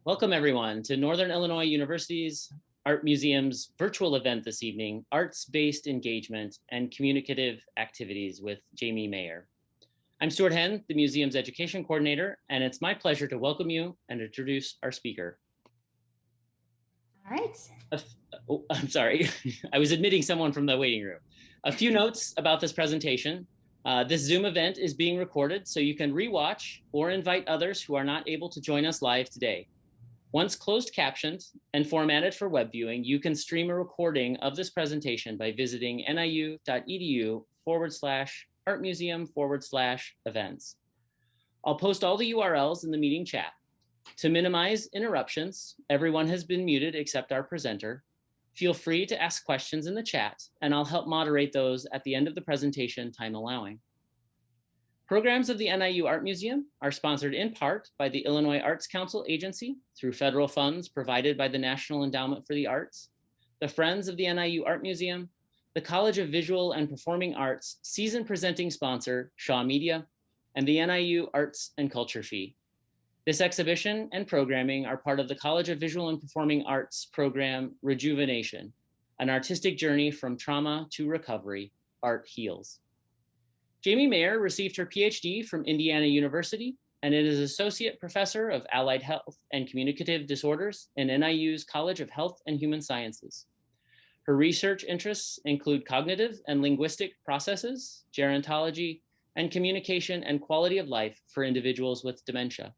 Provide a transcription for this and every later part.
Welcome everyone to Northern Illinois University's Art Museum's virtual event this evening, Arts-Based Engagement and Communicative Activities with Jamie Mayer. I'm Stuart Henn, the museum's education coordinator, and it's my pleasure to welcome you and introduce our speaker. All right. I'm sorry, I was admitting someone from the waiting room. A few notes about this presentation. This Zoom event is being recorded, so you can rewatch or invite others who are not able to join us live today. Once closed captioned and formatted for web viewing, you can stream a recording of this presentation by visiting niu.edu/artmuseum/events. I'll post all the URLs in the meeting chat. To minimize interruptions, everyone has been muted except our presenter. Feel free to ask questions in the chat, and I'll help moderate those at the end of the presentation, time allowing. Programs of the NIU Art Museum are sponsored in part by the Illinois Arts Council Agency through federal funds provided by the National Endowment for the Arts, the Friends of the NIU Art Museum, the College of Visual and Performing Arts season presenting sponsor, Shaw Media, and the NIU Arts and Culture Fee. This exhibition and programming are part of the College of Visual and Performing Arts program Rejuvenation, an artistic journey from trauma to recovery, art heals. Jamie Mayer received her PhD from Indiana University and is Associate Professor of Allied Health and Communicative Disorders in NIU's College of Health and Human Sciences. Her research interests include cognitive and linguistic processes, gerontology, and communication and quality of life for individuals with dementia.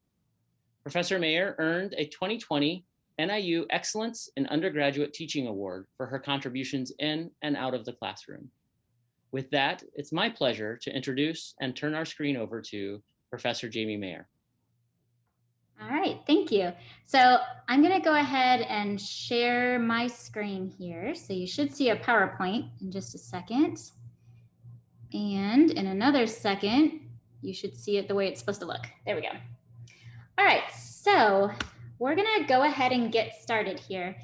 Professor Mayer earned a 2020 NIU Excellence in Undergraduate Teaching Award for her contributions in and out of the classroom. With that, it's my pleasure to introduce and turn our screen over to Professor Jamie Mayer. All right, thank you. So I'm going to go ahead and share my screen here. So you should see a PowerPoint in just a second. And in another second, you should see it the way it's supposed to look. There we go. All right, so we're going to go ahead and get started here.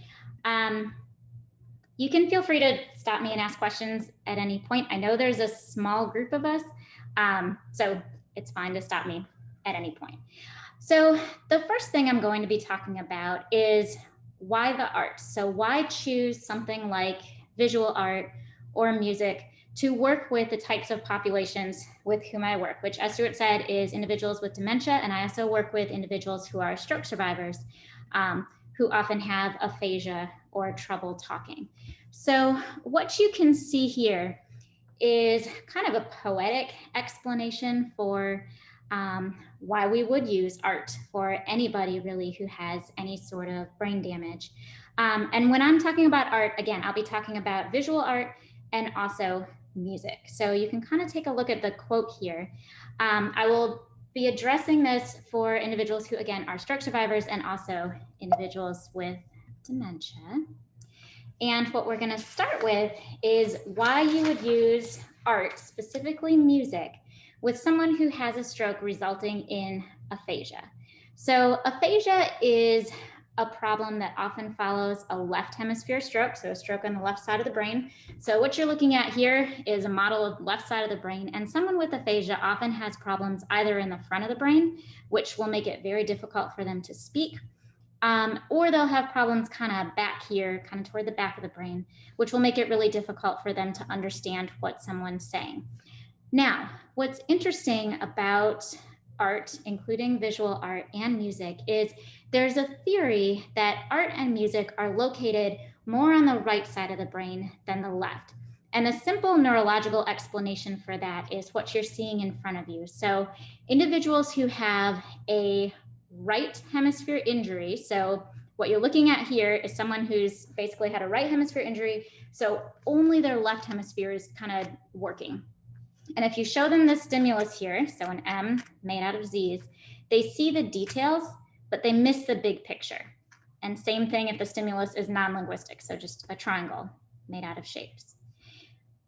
You can feel free to stop me and ask questions at any point. I know there's a small group of us, so it's fine to stop me at any point. So the first thing I'm going to be talking about is why the arts. So why choose something like visual art or music to work with the types of populations with whom I work, which, as Stuart said, is individuals with dementia, and I also work with individuals who are stroke survivors, who often have aphasia or trouble talking. So what you can see here is kind of a poetic explanation for why we would use art for anybody really who has any sort of brain damage. And when I'm talking about art, again, I'll be talking about visual art and also music. So you can kind of take a look at the quote here. I will be addressing this for individuals who, again, are stroke survivors and also individuals with dementia. And what we're going to start with is why you would use art, specifically music, with someone who has a stroke resulting in aphasia. So aphasia is a problem that often follows a left hemisphere stroke, so a stroke on the left side of the brain. So what you're looking at here is a model of left side of the brain, and someone with aphasia often has problems either in the front of the brain, which will make it very difficult for them to speak, or they'll have problems kind of back here, kind of toward the back of the brain, which will make it really difficult for them to understand what someone's saying. Now, what's interesting about art, including visual art and music, is there's a theory that art and music are located more on the right side of the brain than the left. And the simple neurological explanation for that is what you're seeing in front of you. So individuals who have a right hemisphere injury, so what you're looking at here is someone who's basically had a right hemisphere injury, so only their left hemisphere is kind of working. And if you show them the stimulus here, so an M made out of Z's, they see the details, but they miss the big picture. And same thing if the stimulus is non-linguistic, so just a triangle made out of shapes.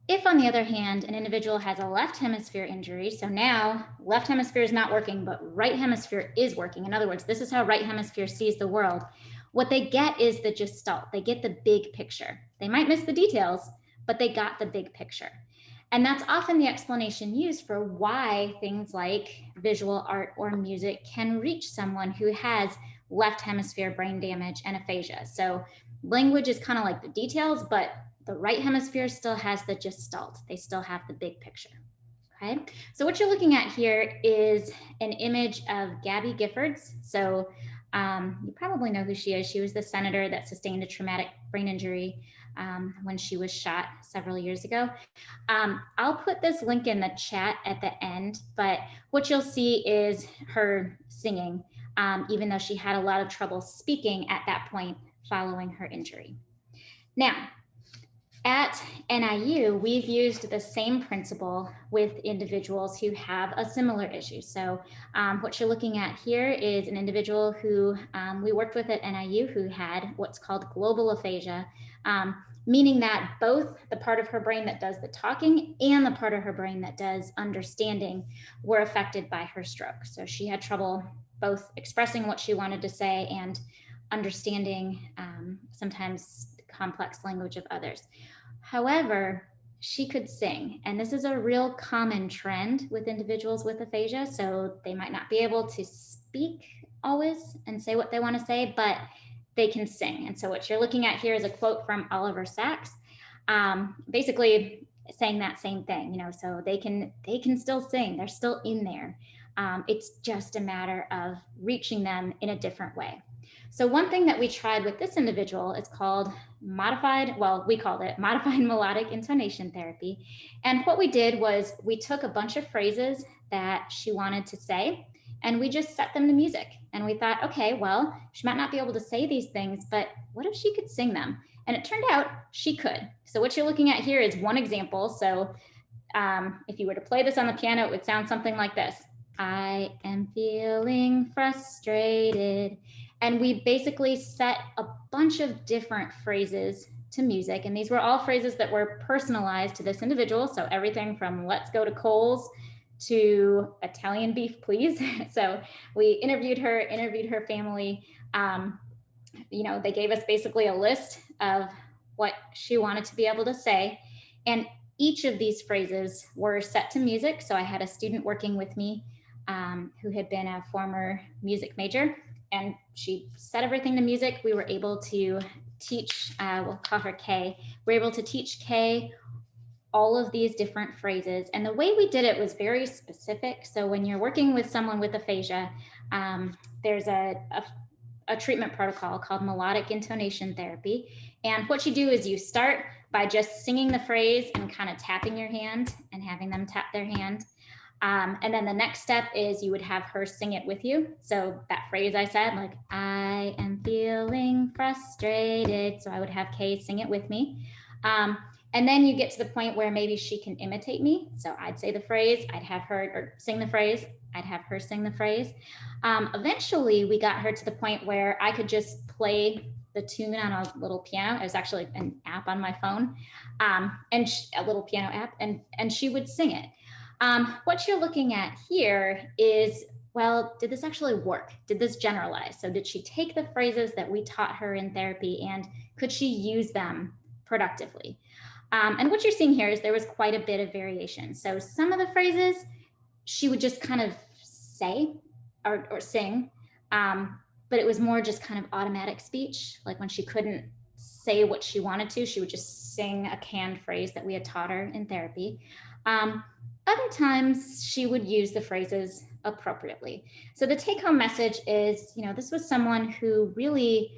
If, on the other hand, an individual has a left hemisphere injury, so now left hemisphere is not working, but right hemisphere is working. In other words, this is how right hemisphere sees the world. What they get is the gestalt. They get the big picture. They might miss the details, but they got the big picture. And that's often the explanation used for why things like visual art or music can reach someone who has left hemisphere brain damage and aphasia. So language is kind of like the details, but the right hemisphere still has the gestalt. They still have the big picture. Okay, so what you're looking at here is an image of Gabby Giffords. So you probably know who she is. She was the senator that sustained a traumatic brain injury when she was shot several years ago. I'll put this link in the chat at the end, but what you'll see is her singing, even though she had a lot of trouble speaking at that point following her injury. Now, at NIU, we've used the same principle with individuals who have a similar issue. So what you're looking at here is an individual who we worked with at NIU who had what's called global aphasia, meaning that both the part of her brain that does the talking and the part of her brain that does understanding were affected by her stroke. So she had trouble both expressing what she wanted to say and understanding sometimes complex language of others. However, she could sing, and this is a real common trend with individuals with aphasia. So they might not be able to speak always and say what they want to say, but they can sing. And so what you're looking at here is a quote from Oliver Sacks, basically saying that same thing, you know, so they can still sing, they're still in there. It's just a matter of reaching them in a different way. So one thing that we tried with this individual is called we called it modified melodic intonation therapy. And what we did was we took a bunch of phrases that she wanted to say and we just set them to music. And we thought, okay, well, she might not be able to say these things, but what if she could sing them? And it turned out she could. So what you're looking at here is one example. So if you were to play this on the piano, it would sound something like this. I am feeling frustrated. And we basically set a bunch of different phrases to music. And these were all phrases that were personalized to this individual. So everything from let's go to Kohl's to Italian beef, please. So we interviewed her family. You know, they gave us basically a list of what she wanted to be able to say. And each of these phrases were set to music. So I had a student working with me who had been a former music major, and she set everything to music. We were able to teach, we'll call her Kay. We're able to teach Kay all of these different phrases. And the way we did it was very specific. So when you're working with someone with aphasia, there's a treatment protocol called melodic intonation therapy. And what you do is you start by just singing the phrase and kind of tapping your hand and having them tap their hand. And then the next step is you would have her sing it with you. So that phrase I said, like, I am feeling frustrated. So I would have Kay sing it with me. And then you get to the point where maybe she can imitate me. So I'd say the phrase, I'd have her or sing the phrase, I'd have her sing the phrase. Eventually we got her to the point where I could just play the tune on a little piano. It was actually an app on my phone, and a little piano app, and she would sing it. What you're looking at here is, well, did this actually work? Did this generalize? So did she take the phrases that we taught her in therapy and could she use them productively? And what you're seeing here is there was quite a bit of variation. So some of the phrases she would just kind of say or sing, but it was more just kind of automatic speech. Like when she couldn't say what she wanted to, she would just sing a canned phrase that we had taught her in therapy. Other times she would use the phrases appropriately. So the take-home message is, you know, this was someone who really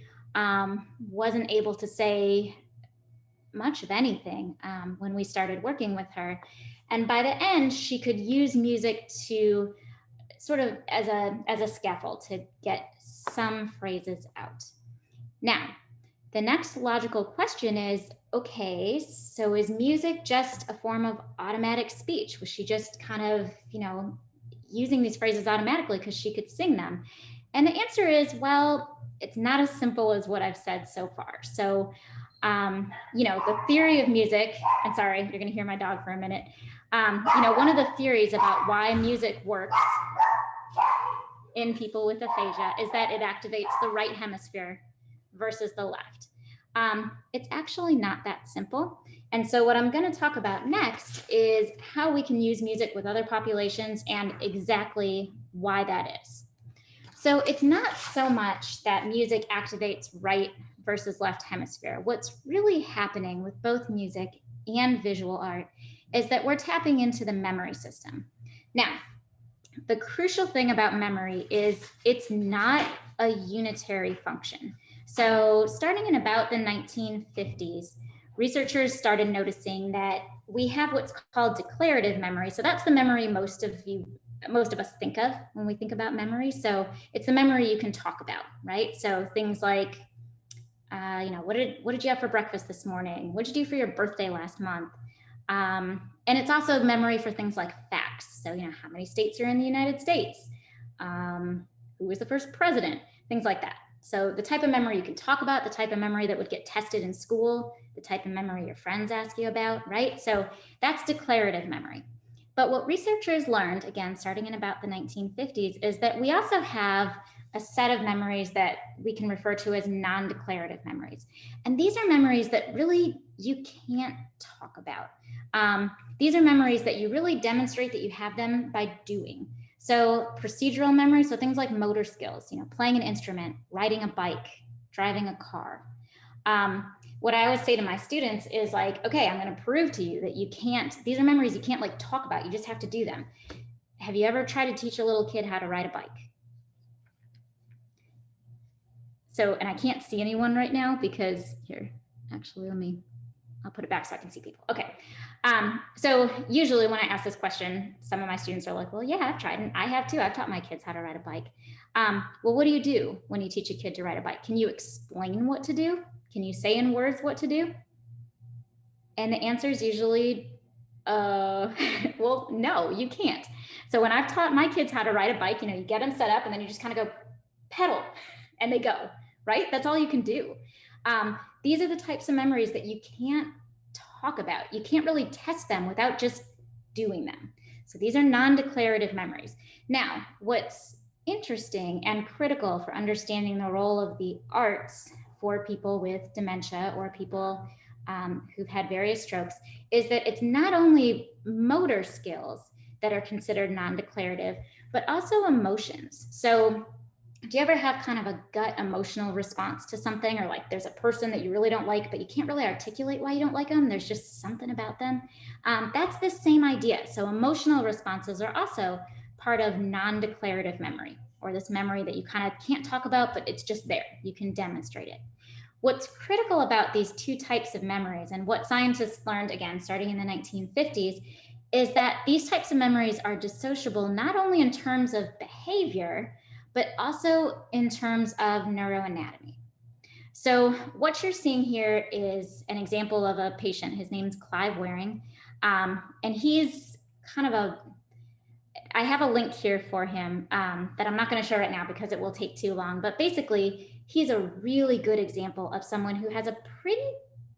wasn't able to say much of anything when we started working with her. And by the end, she could use music to sort of as a scaffold to get some phrases out. Now, the next logical question is, okay, so is music just a form of automatic speech? Was she just kind of, you know, using these phrases automatically because she could sing them? And the answer is, well, it's not as simple as what I've said so far. So, you know, the theory of music, and sorry, you're going to hear my dog for a minute. You know, one of the theories about why music works in people with aphasia is that it activates the right hemisphere versus the left. It's actually not that simple. And so what I'm going to talk about next is how we can use music with other populations and exactly why that is. So it's not so much that music activates right versus left hemisphere. What's really happening with both music and visual art is that we're tapping into the memory system. Now, the crucial thing about memory is it's not a unitary function. So starting in about the 1950s, researchers started noticing that we have what's called declarative memory. So that's the memory most of us think of when we think about memory. So it's the memory you can talk about, right? So things like, what did you have for breakfast this morning? What did you do for your birthday last month? And it's also memory for things like facts. So, how many states are in the United States? Who was the first president? Things like that. So the type of memory you can talk about, the type of memory that would get tested in school, the type of memory your friends ask you about, right? So that's declarative memory. But what researchers learned, again, starting in about the 1950s, is that we also have a set of memories that we can refer to as non-declarative memories. And these are memories that really you can't talk about. These are memories that you really demonstrate that you have them by doing. So procedural memory, so things like motor skills, playing an instrument, riding a bike, driving a car. What I always say to my students is like, okay, I'm going to prove to you that you can't, these are memories you can't like talk about, you just have to do them. Have you ever tried to teach a little kid how to ride a bike? So, and I can't see anyone right now because here, actually, I'll put it back so I can see people. Okay. So usually when I ask this question, some of my students are like, well, yeah, I've tried, and I have too. I've taught my kids how to ride a bike. Well, what do you do when you teach a kid to ride a bike? Can you explain what to do? Can you say in words what to do? And the answer is usually, well, no, you can't. So when I've taught my kids how to ride a bike, you get them set up and then you just kind of go pedal and they go, right? That's all you can do. These are the types of memories that you can't talk about. You can't really test them without just doing them. So these are non-declarative memories. Now, what's interesting and critical for understanding the role of the arts for people with dementia or people who've had various strokes is that it's not only motor skills that are considered non-declarative, but also emotions. So do you ever have kind of a gut emotional response to something, or like there's a person that you really don't like, but you can't really articulate why you don't like them? There's just something about them. That's the same idea. So emotional responses are also part of non-declarative memory, or this memory that you kind of can't talk about, but it's just there. You can demonstrate it. What's critical about these two types of memories, and what scientists learned, again, starting in the 1950s, is that these types of memories are dissociable not only in terms of behavior, but also in terms of neuroanatomy. So what you're seeing here is an example of a patient. His name's Clive Waring, and he's kind of I have a link here for him that I'm not going to show right now because it will take too long, but basically he's a really good example of someone who has a pretty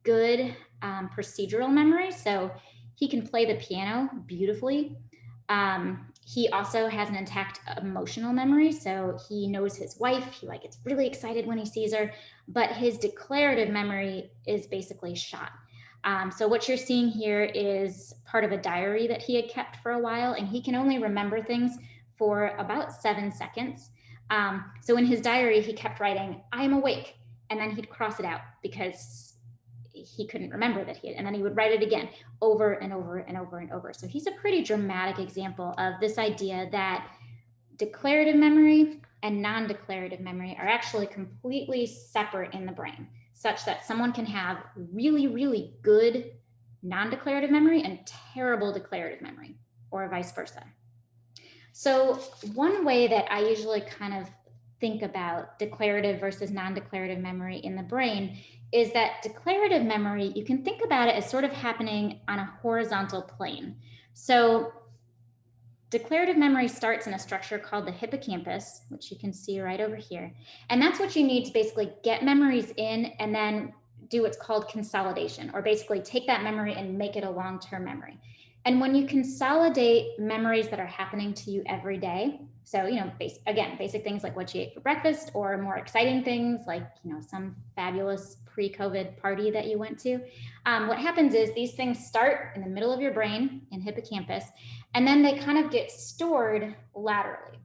good procedural memory. So he can play the piano beautifully. He also has an intact emotional memory. So he knows his wife. He gets really excited when he sees her, but his declarative memory is basically shot. So what you're seeing here is part of a diary that he had kept for a while, and he can only remember things for about 7 seconds. So in his diary, he kept writing, "I am awake," and then he'd cross it out because he couldn't remember that and then he would write it again over and over and over and over. So he's a pretty dramatic example of this idea that declarative memory and non-declarative memory are actually completely separate in the brain, such that someone can have really, really good non-declarative memory and terrible declarative memory, or vice versa. So one way that I usually kind of think about declarative versus non-declarative memory in the brain is that declarative memory, you can think about it as sort of happening on a horizontal plane. So declarative memory starts in a structure called the hippocampus, which you can see right over here. And that's what you need to basically get memories in and then do what's called consolidation, or basically take that memory and make it a long-term memory. And when you consolidate memories that are happening to you every day, so, basic things like what you ate for breakfast, or more exciting things like, some fabulous pre-COVID party that you went to. What happens is these things start in the middle of your brain in hippocampus, and then they kind of get stored laterally.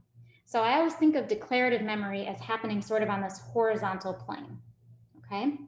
So I always think of declarative memory as happening sort of on this horizontal plane, okay?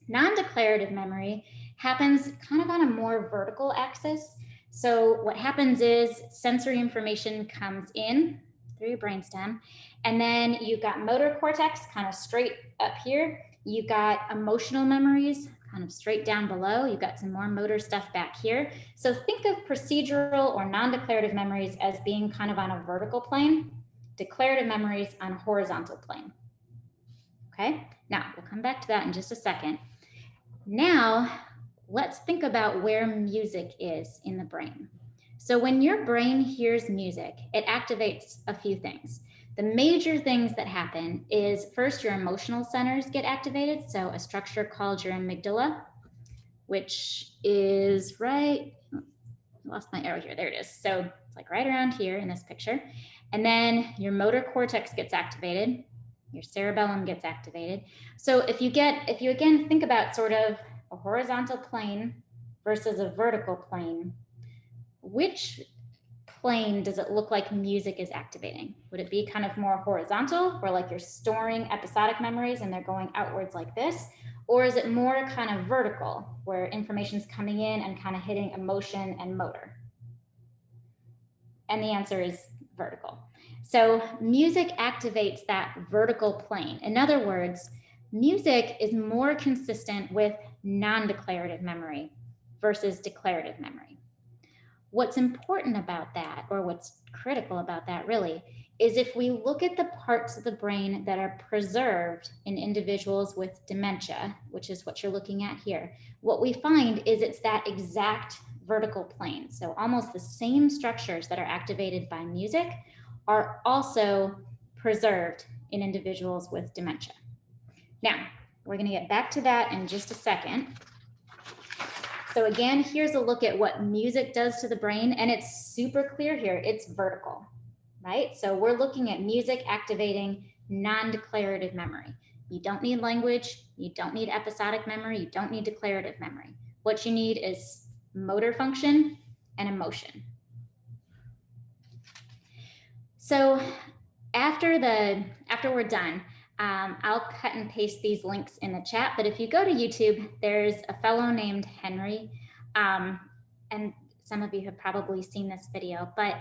Non-declarative memory happens kind of on a more vertical axis. So what happens is sensory information comes in through your brainstem, and then you've got motor cortex kind of straight up here. You've got emotional memories kind of straight down below. You've got some more motor stuff back here. So think of procedural or non-declarative memories as being kind of on a vertical plane, declarative memories on a horizontal plane. Okay, now we'll come back to that in just a second. Now, let's think about where music is in the brain. So when your brain hears music, it activates a few things. The major things that happen is first your emotional centers get activated. So a structure called your amygdala, which is right, I lost my arrow here, there it is. So it's like right around here in this picture. And then your motor cortex gets activated, your cerebellum gets activated. So if you again think about sort of a horizontal plane versus a vertical plane, which plane does it look like music is activating? Would it be kind of more horizontal, where like you're storing episodic memories and they're going outwards like this? Or is it more kind of vertical, where information's coming in and kind of hitting emotion and motor? And the answer is vertical. So music activates that vertical plane. In other words, music is more consistent with non-declarative memory versus declarative memory. What's important about that, or what's critical about that really, is if we look at the parts of the brain that are preserved in individuals with dementia, which is what you're looking at here, what we find is it's that exact vertical plane. So almost the same structures that are activated by music are also preserved in individuals with dementia. Now, we're going to get back to that in just a second. So again, here's a look at what music does to the brain, and it's super clear here. It's vertical, right? So we're looking at music activating non-declarative memory. You don't need language, you don't need episodic memory, you don't need declarative memory. What you need is motor function and emotion. So after we're done, I'll cut and paste these links in the chat, but if you go to YouTube, there's a fellow named Henry, and some of you have probably seen this video, but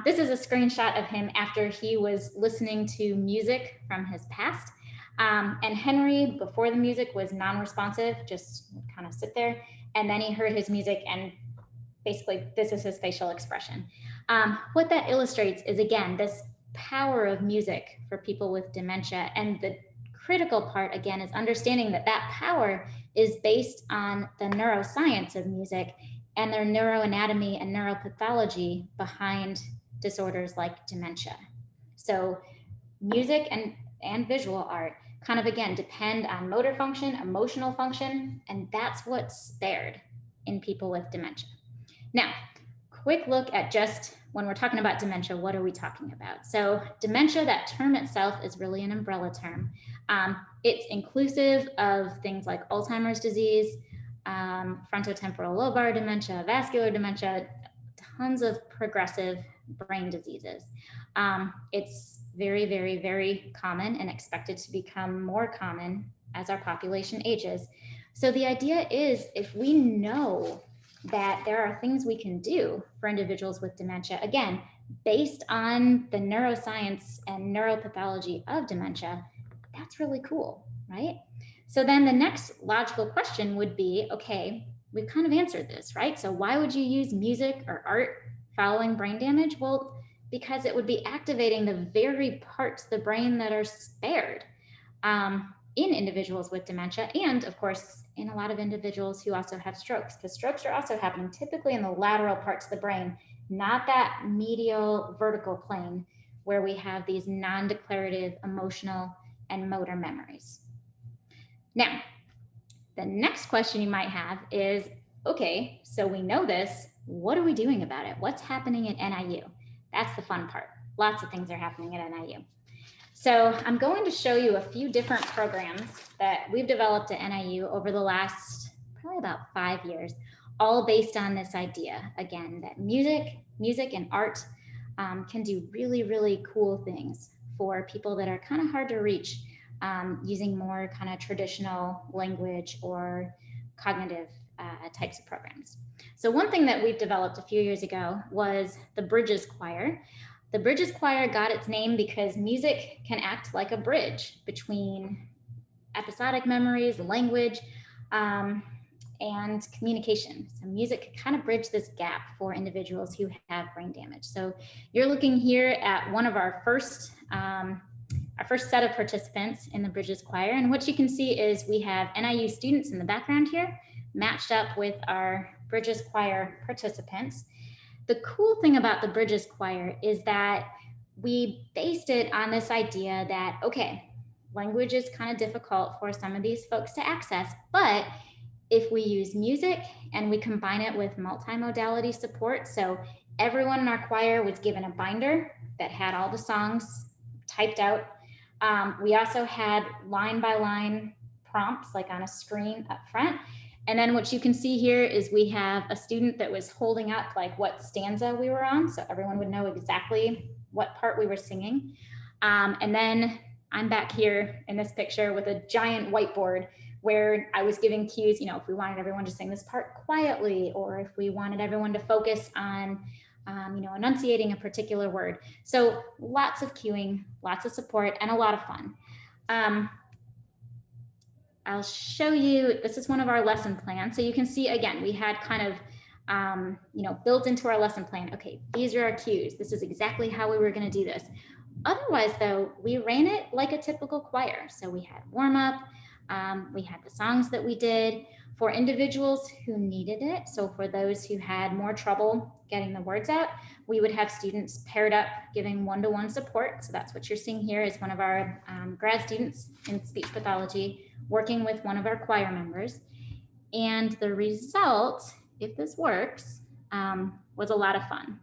this is a screenshot of him after he was listening to music from his past. And Henry, before the music, was non-responsive, just kind of sit there, and then he heard his music, and basically this is his facial expression. What that illustrates is, again, this power of music for people with dementia. And the critical part, again, is understanding that that power is based on the neuroscience of music and their neuroanatomy and neuropathology behind disorders like dementia. So music and visual art kind of, again, depend on motor function, emotional function, and that's what's spared in people with dementia. Now, quick look at just when we're talking about dementia, what are we talking about? So dementia, that term itself is really an umbrella term. It's inclusive of things like Alzheimer's disease, frontotemporal lobar dementia, vascular dementia, tons of progressive brain diseases. It's very, very, very common and expected to become more common as our population ages. So the idea is, if we know that there are things we can do for individuals with dementia, again, based on the neuroscience and neuropathology of dementia, that's really cool, right? So then the next logical question would be, okay, we've kind of answered this, right? So why would you use music or art following brain damage? Well, because it would be activating the very parts of the brain that are spared in individuals with dementia, and of course, in a lot of individuals who also have strokes, because strokes are also happening typically in the lateral parts of the brain, not that medial vertical plane where we have these non-declarative emotional and motor memories. Now, the next question you might have is, okay, so we know this, what are we doing about it? What's happening at NIU? That's the fun part. Lots of things are happening at NIU. So I'm going to show you a few different programs that we've developed at NIU over the last probably about 5 years, all based on this idea, again, that music and art can do really, really cool things for people that are kind of hard to reach using more kind of traditional language or cognitive types of programs. So one thing that we've developed a few years ago was the Bridges Choir. The Bridges Choir got its name because music can act like a bridge between episodic memories, language, and communication. So music can kind of bridge this gap for individuals who have brain damage. So you're looking here at one of our first set of participants in the Bridges Choir. And what you can see is we have NIU students in the background here matched up with our Bridges Choir participants. The cool thing about the Bridges Choir is that we based it on this idea that, okay, language is kind of difficult for some of these folks to access, but if we use music and we combine it with multi-modality support, so everyone in our choir was given a binder that had all the songs typed out. We also had line by line prompts like on a screen up front. And then what you can see here is we have a student that was holding up like what stanza we were on, so everyone would know exactly what part we were singing. And then I'm back here in this picture with a giant whiteboard where I was giving cues, you know, if we wanted everyone to sing this part quietly, or if we wanted everyone to focus on, you know, enunciating a particular word. So lots of cueing, lots of support, and a lot of fun. I'll show you, this is one of our lesson plans. So you can see, again, we had kind of, you know, built into our lesson plan, okay, these are our cues. This is exactly how we were going to do this. Otherwise, though, we ran it like a typical choir. So we had warm up, we had the songs that we did for individuals who needed it. So for those who had more trouble getting the words out, we would have students paired up giving one-to-one support. So that's what you're seeing here is one of our grad students in speech pathology working with one of our choir members. And the result, if this works, was a lot of fun.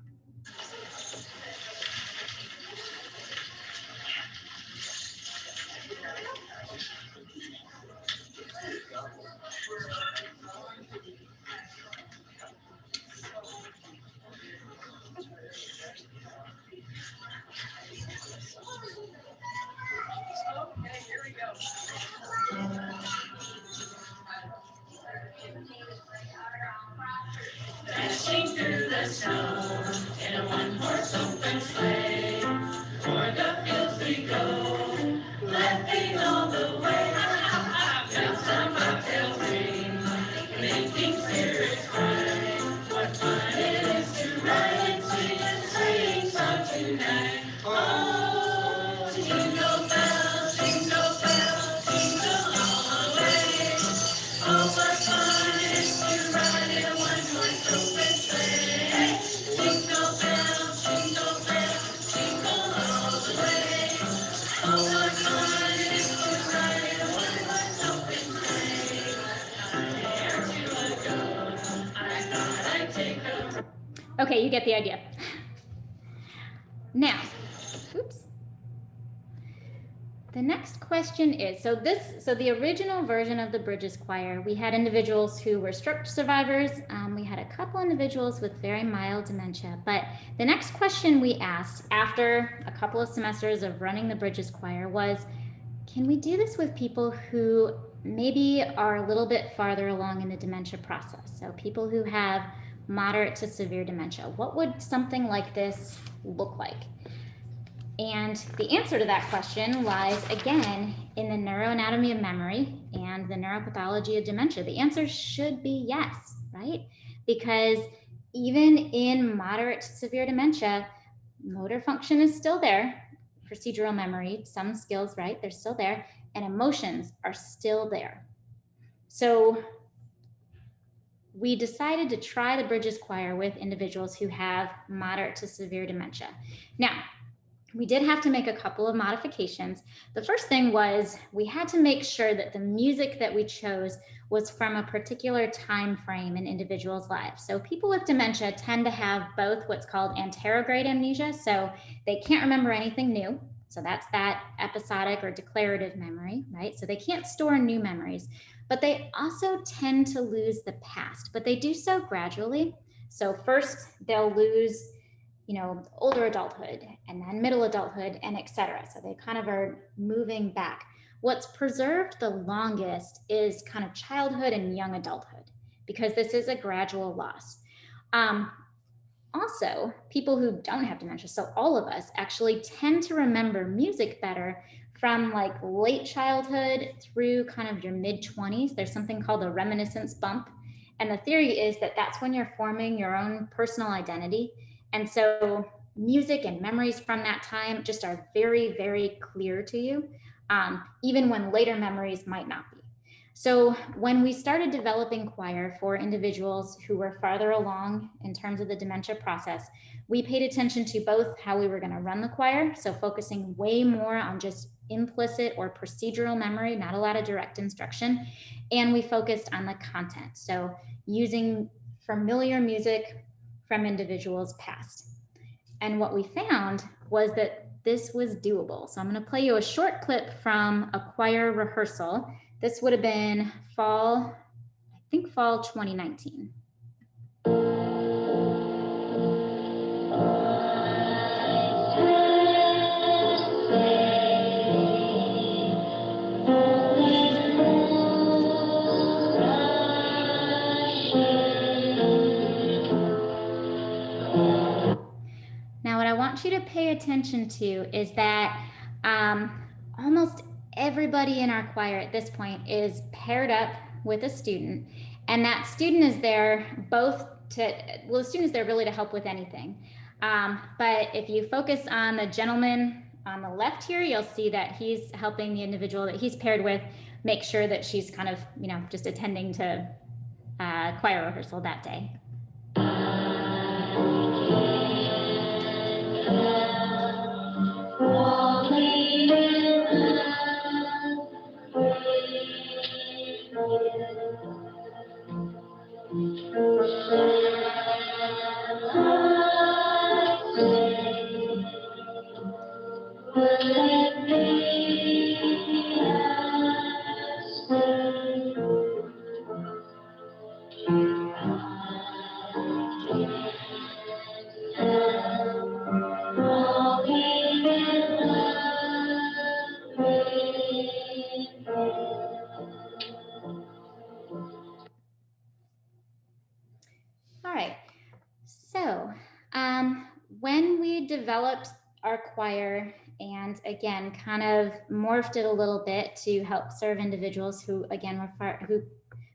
Dashing through the snow in a one-horse open sleigh, o'er the fields we go, laughing all the way. Bells on bobtails ring, making spirits bright. What fun it is to ride and sing a sleighing song tonight. Oh, jingle bells, jingle all the way. Oh, what fun it is to ride in a one-horse open sleigh. Jingle bells, jingle all the way. Oh, what fun it is to ride in a one-horse open sleigh. There to a goat, I thought I'd take a... Okay, you get the idea. Now, oops. The next question is, so the original version of the Bridges Choir, we had individuals who were stroke survivors. We had a couple individuals with very mild dementia, but the next question we asked after a couple of semesters of running the Bridges Choir was, can we do this with people who maybe are a little bit farther along in the dementia process? So people who have moderate to severe dementia. What would something like this look like? And the answer to that question lies, again, in the neuroanatomy of memory and the neuropathology of dementia. The answer should be yes, right? Because even in moderate to severe dementia, motor function is still there, procedural memory, some skills, right? They're still there, and emotions are still there. So we decided to try the Bridges Choir with individuals who have moderate to severe dementia. Now, we did have to make a couple of modifications. The first thing was we had to make sure that the music that we chose was from a particular time frame in individuals' lives. So people with dementia tend to have both what's called anterograde amnesia, so they can't remember anything new. So that's that episodic or declarative memory, right? So they can't store new memories, but they also tend to lose the past, but they do so gradually. So first they'll lose older adulthood and then middle adulthood and etc. So they kind of are moving back. What's preserved the longest is kind of childhood and young adulthood, because this is a gradual loss. Also, people who don't have dementia, so all of us, actually tend to remember music better from like late childhood through kind of your mid-20s. There's something called a reminiscence bump. And the theory is that that's when you're forming your own personal identity. And so music and memories from that time just are very, very clear to you, even when later memories might not be. So when we started developing choir for individuals who were farther along in terms of the dementia process, we paid attention to both how we were going to run the choir, so focusing way more on just implicit or procedural memory, not a lot of direct instruction, and we focused on the content, so using familiar music from individuals past. And what we found was that this was doable. So I'm going to play you a short clip from a choir rehearsal. This would have been fall 2019. Now, what I want you to pay attention to is that almost everybody in our choir at this point is paired up with a student, and that student is there the student is there really to help with anything. But if you focus on the gentleman on the left here, you'll see that he's helping the individual that he's paired with make sure that she's kind of, just attending to choir rehearsal that day. All right, so when we developed our choir and again kind of morphed it a little bit to help serve individuals who again who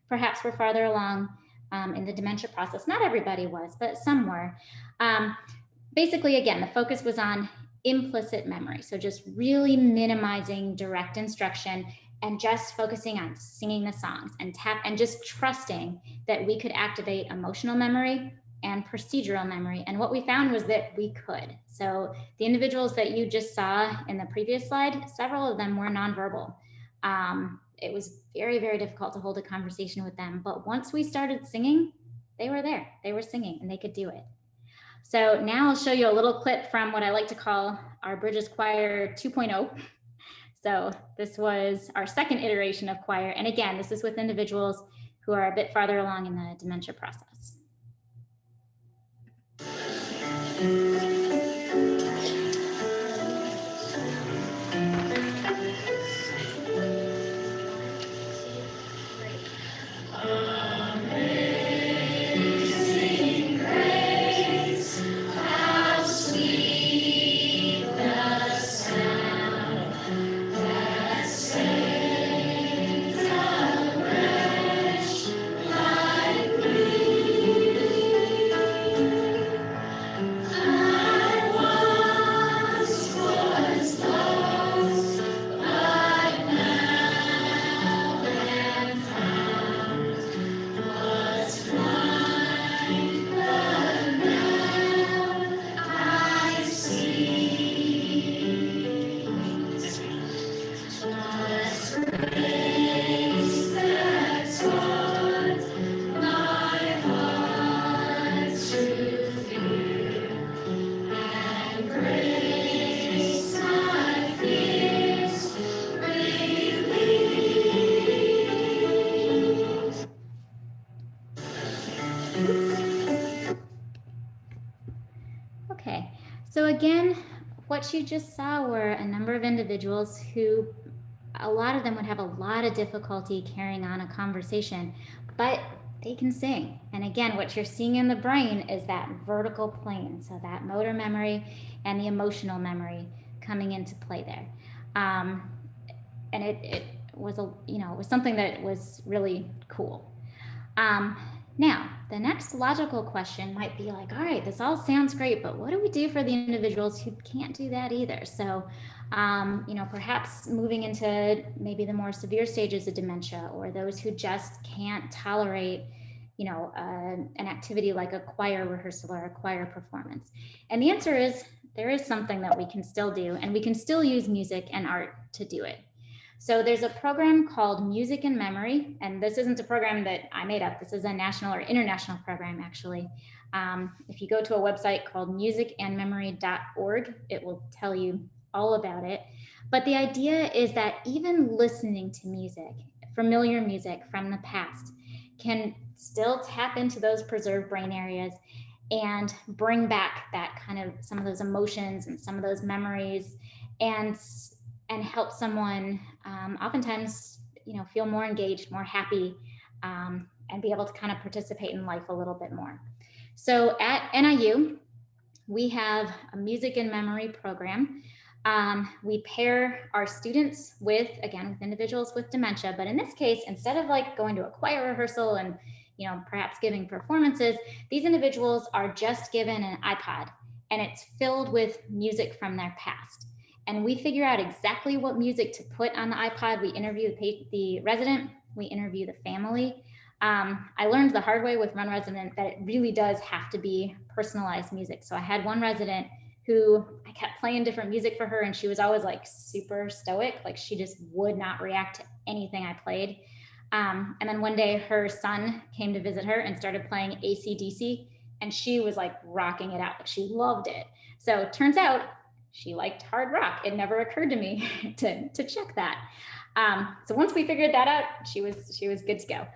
perhaps were farther along in the dementia process, not everybody was, but some were. Basically, again, the focus was on implicit memory, so just really minimizing direct instruction and just focusing on singing the songs and just trusting that we could activate emotional memory and procedural memory. And what we found was that we could. So the individuals that you just saw in the previous slide, several of them were nonverbal. It was very, very difficult to hold a conversation with them. But once we started singing, they were there. They were singing and they could do it. So now I'll show you a little clip from what I like to call our Bridges Choir 2.0. So this was our second iteration of choir. And again, this is with individuals who are a bit farther along in the dementia process. Ah again, what you just saw were a number of individuals who, a lot of them would have a lot of difficulty carrying on a conversation, but they can sing. And again, what you're seeing in the brain is that vertical plane. So that motor memory and the emotional memory coming into play there. And it was it was something that was really cool. Now, the next logical question might be like, all right, this all sounds great, but what do we do for the individuals who can't do that either? So, perhaps moving into maybe the more severe stages of dementia, or those who just can't tolerate, an activity like a choir rehearsal or a choir performance. And the answer is there is something that we can still do, and we can still use music and art to do it. So there's a program called Music and Memory, and this isn't a program that I made up. This is a national or international program, actually. If you go to a website called musicandmemory.org, it will tell you all about it. But the idea is that even listening to music, familiar music from the past, can still tap into those preserved brain areas and bring back that kind of some of those emotions and some of those memories, and help someone oftentimes, feel more engaged, more happy, and be able to kind of participate in life a little bit more. So at NIU, we have a music and memory program. We pair our students with individuals with dementia, but in this case, instead of like going to a choir rehearsal and, perhaps giving performances, these individuals are just given an iPod, and it's filled with music from their past. And we figure out exactly what music to put on the iPod. We interview the resident, we interview the family. I learned the hard way with one resident that it really does have to be personalized music. So I had one resident who I kept playing different music for her, and she was always like super stoic. Like she just would not react to anything I played. And then one day her son came to visit her and started playing AC/DC, and she was like rocking it out. She loved it. So it turns out she liked hard rock. It never occurred to me to check that. So once we figured that out, she was good to go.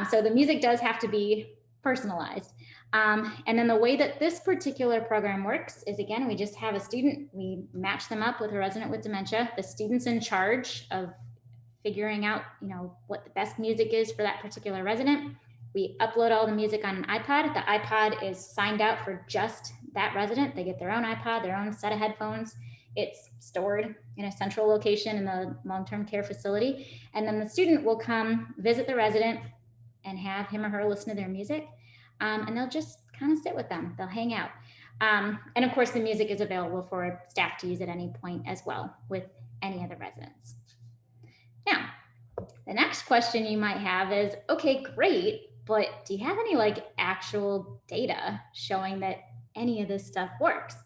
So the music does have to be personalized. And then the way that this particular program works is, again, we just have a student, we match them up with a resident with dementia. The student's in charge of figuring out, what the best music is for that particular resident. We upload all the music on an iPod. The iPod is signed out for just that resident. They get their own iPod, their own set of headphones. It's stored in a central location in the long-term care facility. And then the student will come visit the resident and have him or her listen to their music. And they'll just kind of sit with them. They'll hang out. And of course, the music is available for staff to use at any point as well with any of the residents. Now, the next question you might have is, okay, great, but do you have any like actual data showing that any of this stuff works?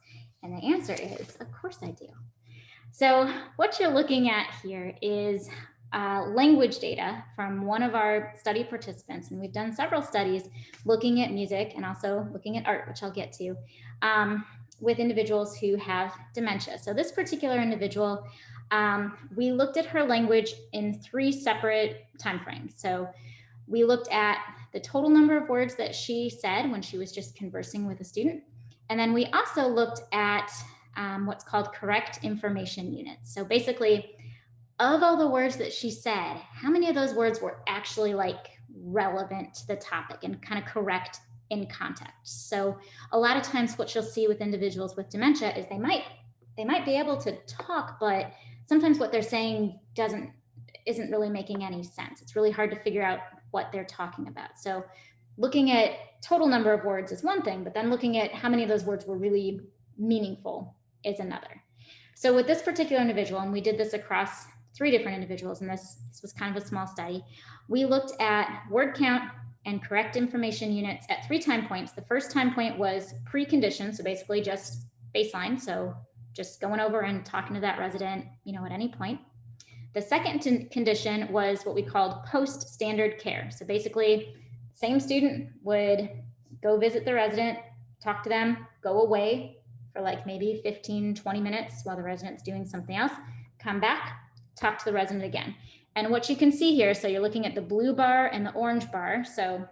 And the answer is, of course I do. So what you're looking at here is language data from one of our study participants. And we've done several studies looking at music and also looking at art, which I'll get to, with individuals who have dementia. So this particular individual, we looked at her language in 3 separate timeframes. So we looked at the total number of words that she said when she was just conversing with a student. And then we also looked at what's called correct information units. So basically, of all the words that she said, how many of those words were actually like relevant to the topic and kind of correct in context? So a lot of times what you'll see with individuals with dementia is they might be able to talk, but sometimes what they're saying isn't really making any sense. It's really hard to figure out what they're talking about. So looking at total number of words is one thing, but then looking at how many of those words were really meaningful is another. So with this particular individual, and we did this across 3 different individuals, and this was kind of a small study, we looked at word count and correct information units at 3 time points. The first time point was preconditioned, so basically just baseline, so just going over and talking to that resident, at any point. The second condition was what we called post-standard care. So basically, same student would go visit the resident, talk to them, go away for like maybe 15, 20 minutes while the resident's doing something else, come back, talk to the resident again. And what you can see here, so you're looking at the blue bar and the orange bar. So,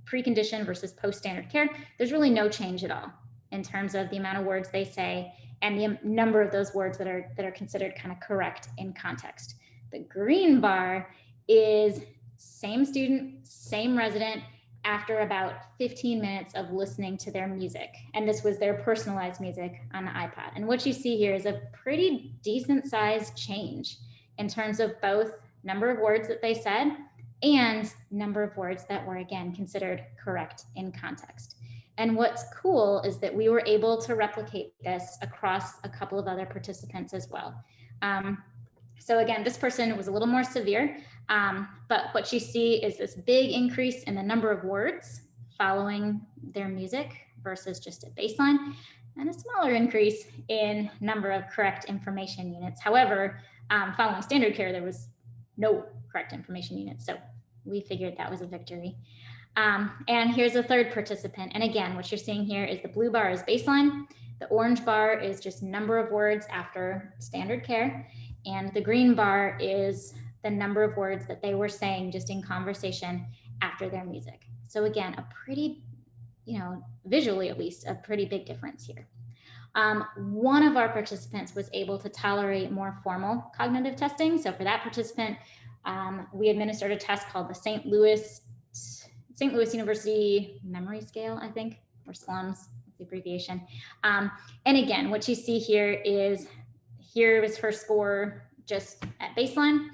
preconditioned versus post-standard care, there's really no change at all. in terms of the amount of words they say and the number of those words that are considered kind of correct in context. The green bar is same student, same resident, after about 15 minutes of listening to their music. And this was their personalized music on the iPod. And what you see here is a pretty decent sized change in terms of both number of words that they said and number of words that were, again, considered correct in context. And what's cool is that we were able to replicate this across a couple of other participants as well. So again, this person was a little more severe, but what you see is this big increase in the number of words following their music versus just a baseline, and a smaller increase in number of correct information units. However, following standard care, there was no correct information units, so we figured that was a victory. And here's a third participant. And again, what you're seeing here is the blue bar is baseline. The orange bar is just number of words after standard care. And the green bar is the number of words that they were saying just in conversation after their music. So again, a pretty, visually at least, a pretty big difference here. One of our participants was able to tolerate more formal cognitive testing. So for that participant, we administered a test called the St. Louis University Memory Scale, I think, or SLUMS, the abbreviation. And again, what you see here is her score just at baseline.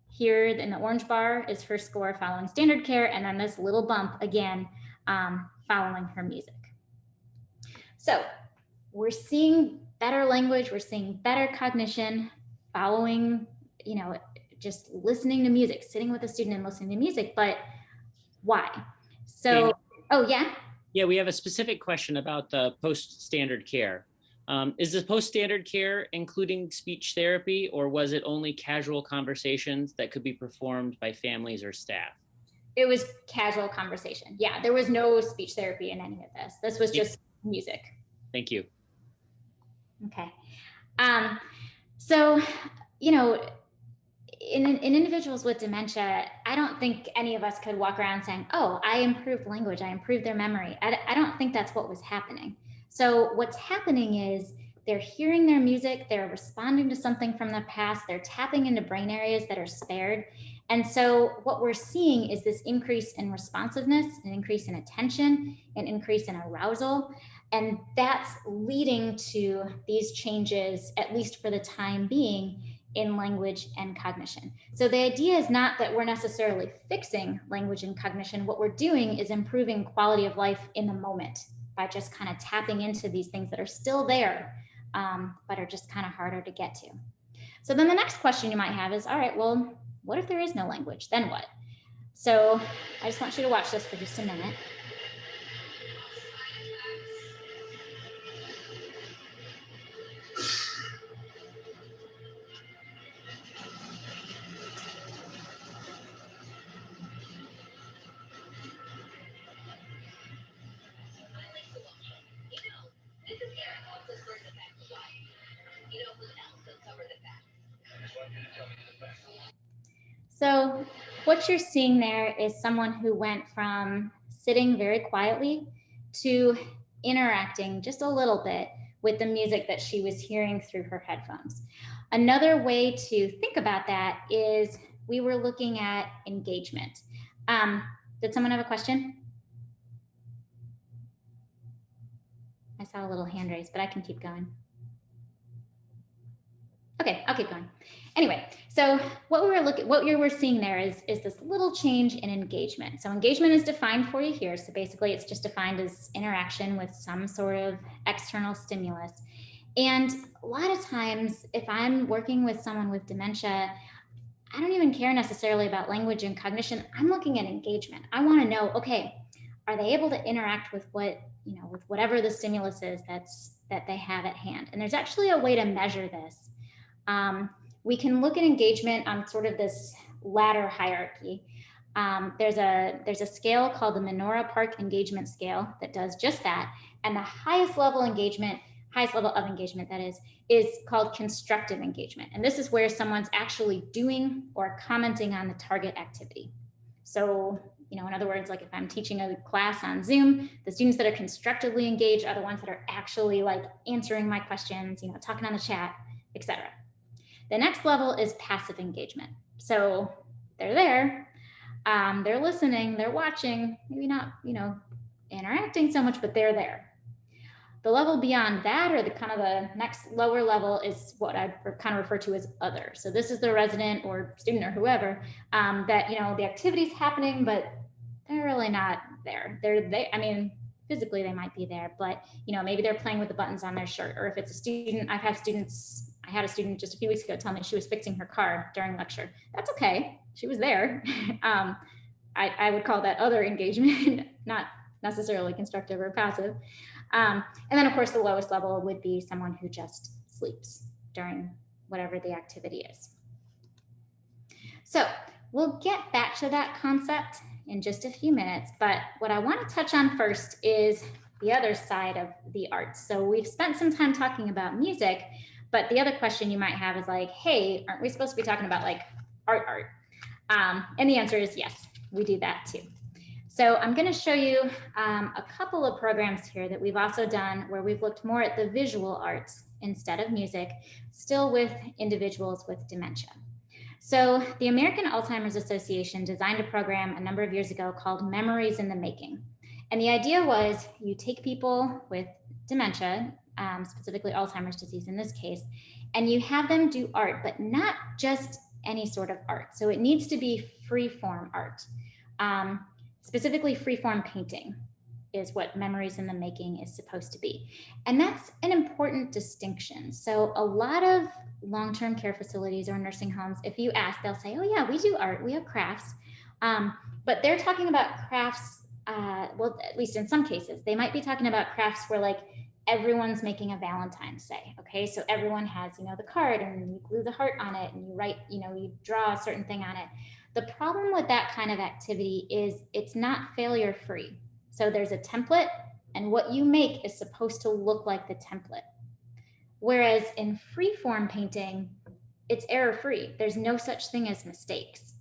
Here in the orange bar is her score following standard care, and then this little bump again following her music. So we're seeing better language, we're seeing better cognition following, just listening to music, sitting with a student and listening to music, but why? So, oh yeah? Yeah, we have a specific question about the post-standard care. Is the post-standard care including speech therapy, or was it only casual conversations that could be performed by families or staff? It was casual conversation. Yeah, there was no speech therapy in any of this. This was just music. Thank you. Okay. So, in individuals with dementia, I don't think any of us could walk around saying, oh, I improved language, I improved their memory. I don't think that's what was happening. So what's happening is they're hearing their music, they're responding to something from the past, they're tapping into brain areas that are spared. And so what we're seeing is this increase in responsiveness, an increase in attention, an increase in arousal. And that's leading to these changes, at least for the time being, in language and cognition. So the idea is not that we're necessarily fixing language and cognition. What we're doing is improving quality of life in the moment by just kind of tapping into these things that are still there, but are just kind of harder to get to. So then the next question you might have is, all right, well, what if there is no language? Then what? So I just want you to watch this for just a minute. So what you're seeing there is someone who went from sitting very quietly to interacting just a little bit with the music that she was hearing through her headphones. Another way to think about that is we were looking at engagement. Did someone have a question? I saw a little hand raised, but I can keep going. Okay, I'll keep going. Anyway, so what you were seeing there is this little change in engagement. So engagement is defined for you here. So basically it's just defined as interaction with some sort of external stimulus. And a lot of times, if I'm working with someone with dementia, I don't even care necessarily about language and cognition. I'm looking at engagement. I want to know, okay, are they able to interact with with whatever the stimulus is that they have at hand? And there's actually a way to measure this. We can look at engagement on sort of this ladder hierarchy. There's a scale called the Menorah Park Engagement Scale that does just that. And the highest level of engagement that is called constructive engagement. And this is where someone's actually doing or commenting on the target activity. So, You know, in other words, like if I'm teaching a class on Zoom, the students that are constructively engaged are the ones that are actually like answering my questions, you know, talking on the chat, etc. The next level is passive engagement. So they're there, they're listening, they're watching, maybe not, you know, interacting so much, but they're there. The level beyond that, or the kind of the next lower level, is what I kind of refer to as other. So this is the resident or student or whoever that, you know, the activity's happening, but they're really not there. I mean, physically they might be there, but, you know, maybe they're playing with the buttons on their shirt. Or if it's a student, I had a student just a few weeks ago tell me she was fixing her car during lecture. That's okay. She was there. I would call that other engagement, not necessarily constructive or passive. And then of course the lowest level would be someone who just sleeps during whatever the activity is. So we'll get back to that concept in just a few minutes, but what I want to touch on first is the other side of the arts. So we've spent some time talking about music, but the other question you might have is like, hey, aren't we supposed to be talking about like art? And the answer is yes, we do that too. So I'm going to show you a couple of programs here that we've also done where we've looked more at the visual arts instead of music, still with individuals with dementia. So the American Alzheimer's Association designed a program a number of years ago called Memories in the Making. And the idea was you take people with dementia, specifically Alzheimer's disease in this case, and you have them do art, but not just any sort of art. So it needs to be free-form art. Specifically free-form painting is what Memories in the Making is supposed to be. And that's an important distinction. So a lot of long-term care facilities or nursing homes, if you ask, they'll say, oh yeah, we do art, we have crafts. But they're talking about crafts, well, at least in some cases, they might be talking about crafts where like everyone's making a Valentine's Day, okay? So everyone has, you know, the card and you glue the heart on it and you write, you know, you draw a certain thing on it. The problem with that kind of activity is it's not failure free. So there's a template and what you make is supposed to look like the template. Whereas in free-form painting, it's error-free. There's no such thing as mistakes.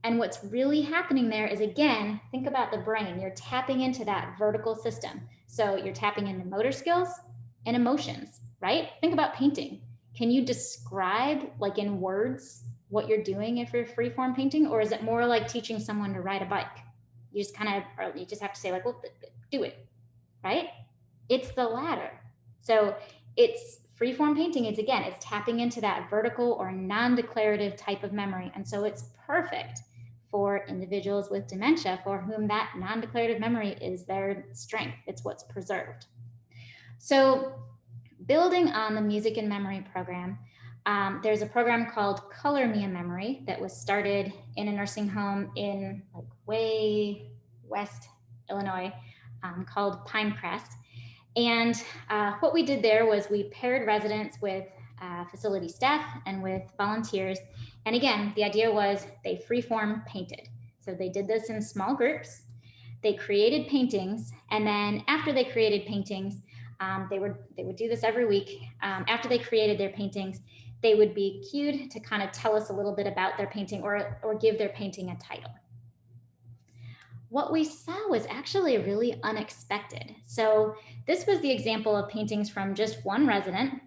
And what's really happening there is, again, think about the brain. You're tapping into that vertical system. So you're tapping into motor skills and emotions, right? Think about painting. Can you describe, like in words, what you're doing if you're free-form painting? Or is it more like teaching someone to ride a bike? You just kind of, or you just have to say like, well, do it, right? It's the latter. So it's free-form painting. It's, again, it's tapping into that vertical or non-declarative type of memory. And so it's perfect for individuals with dementia for whom that non-declarative memory is their strength. It's what's preserved. So building on the Music and Memory program, there's a program called Color Me a Memory that was started in a nursing home in like way west Illinois called Pinecrest. And what we did there was we paired residents with facility staff and with volunteers. And again, the idea was they free-form painted. So they did this in small groups. They created paintings. And then after they created paintings, they would do this every week. After they created their paintings, they would be cued to kind of tell us a little bit about their painting or give their painting a title. What we saw was actually really unexpected. So this was the example of paintings from just one resident.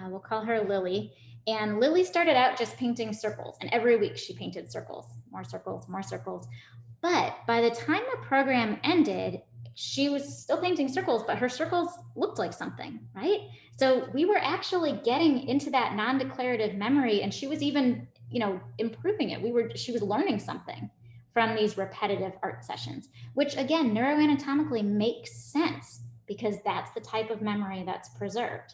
We'll call her Lily. And Lily started out just painting circles. And every week she painted circles, more circles, more circles. But by the time the program ended, she was still painting circles, but her circles looked like something, right? So we were actually getting into that non-declarative memory, and she was even, you know, improving it. She was learning something from these repetitive art sessions, which again, neuroanatomically makes sense because that's the type of memory that's preserved.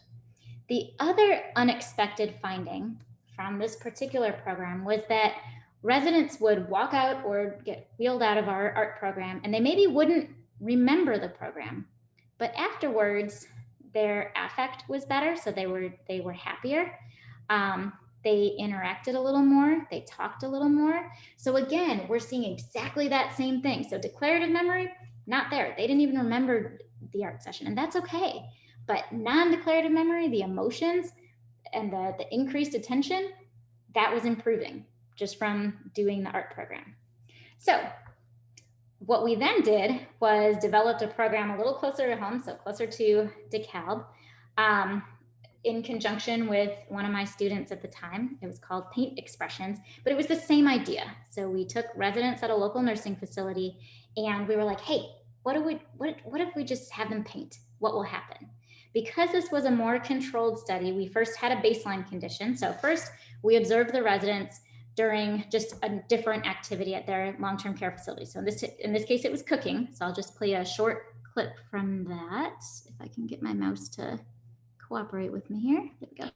The other unexpected finding from this particular program was that residents would walk out or get wheeled out of our art program, and they maybe wouldn't remember the program, but afterwards their affect was better. So they were happier. They interacted a little more. They talked a little more. So again, we're seeing exactly that same thing. So declarative memory, not there. They didn't even remember the art session, and that's okay. But non-declarative memory, the emotions and the increased attention, that was improving just from doing the art program. So What we then did was developed a program a little closer to home, so closer to DeKalb, in conjunction with one of my students at the time. It was called Paint Expressions, but it was the same idea. So we took residents at a local nursing facility and we were like, hey, what if we just have them paint? What will happen? Because this was a more controlled study, we first had a baseline condition. So first we observed the residents during just a different activity at their long-term care facility. So in this case, it was cooking. So I'll just play a short clip from that. If I can get my mouse to cooperate with me here. There we go.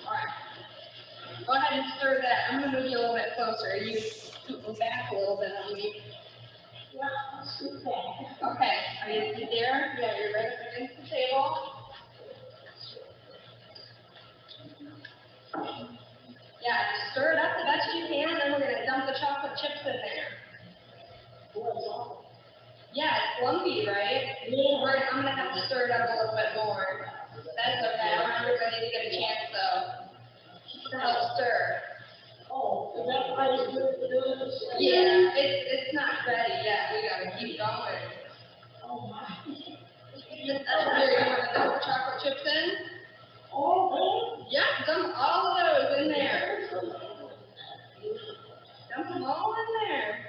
All right. Go ahead and stir that. I'm going to move you a little bit closer. You move back a little bit on me. Okay. Are you there? Yeah, you're right up against the table. Yeah, stir it up the best you can, and then we're going to dump the chocolate chips in there. Yeah, it's lumpy, right? I'm going to have to stir it up a little bit more. That's okay. I want everybody to get a chance, though, to help stir. Oh, is that how you do it? Yeah, it's not ready yet. We got to keep going. Oh, my. Here, you want to dump the chocolate chips in? Oh, Yeah, dump all of those in there. Dump them all in there.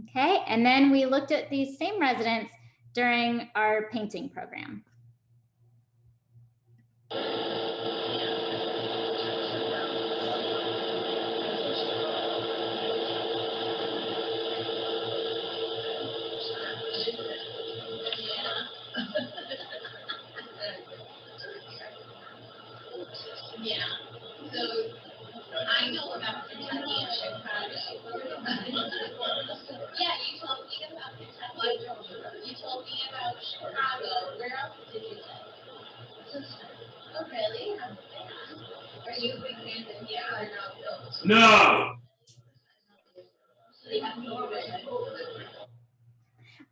Okay, and then we looked at these same residents during our painting program. Yeah. So I know about Kentucky and Chicago. Yeah, you told me about Kentucky. You told me about Chicago. Where else did you say? Oh, really? Are you a big fan of yeah or no? no.